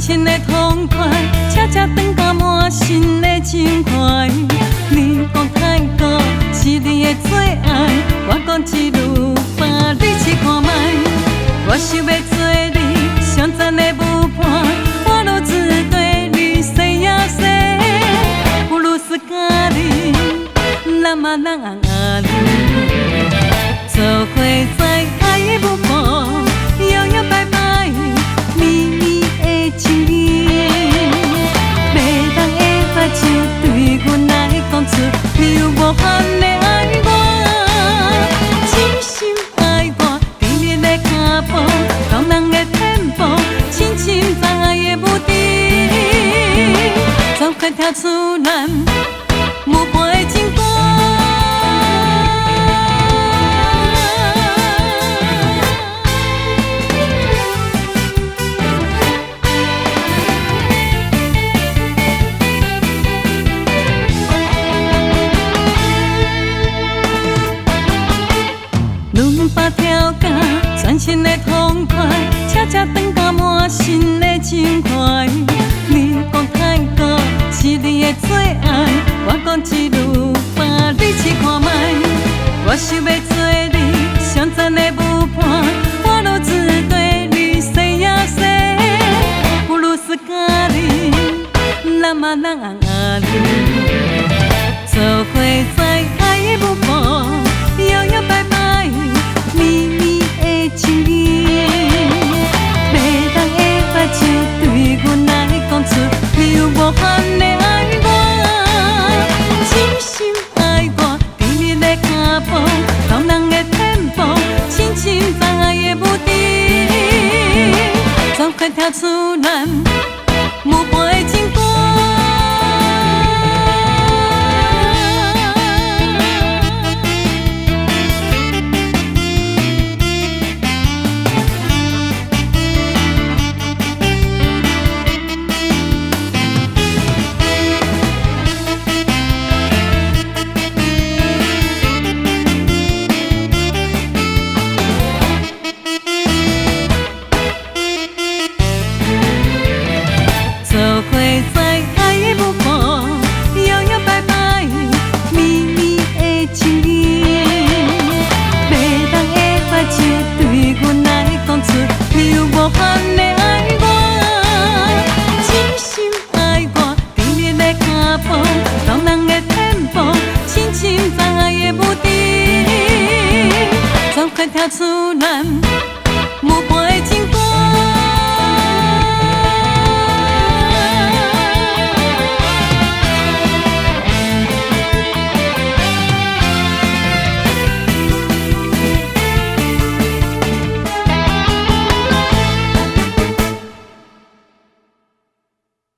亲的痛快，车车转到满心的情怀。你讲太高是你的最爱，我讲一路把你试看卖。我想要做你上赞的舞伴，我如只对你西呀西，不如是咖喱，咱嘛人红阿里，做伙在爱的舞伴，摇摇摆摆，咪咪的情意，袂当的目睭对阮来讲出你有无限的爱我，真心爱我，甜蜜的脚步，动人的天步，亲亲在爱的舞池，走快跳出咱舞伴的情歌。轮把条架，全身的痛快，车车转到满心的情怀。你讲太高是你的最爱，我讲一路把你试看卖。我想要做你上赞的舞伴，我如只对你西呀西，不如是咖喱，咱嘛人红阿里，做伙在爱的舞伴，摇摇摆摆。咪咪的情意，袂当的目睭对阮来讲出你有无限的爱我，真心爱我，甜蜜的脚步，动人的天步，亲亲在爱的舞池，走快跳出咱舞伴的情歌。做伙在爱的舞伴，摇摇摆摆，咪咪的情意，袂当的目睭对阮来讲出你有无限的爱我，真心爱我，甜蜜的脚步，动人的天步，亲亲在爱的舞池，走快跳出咱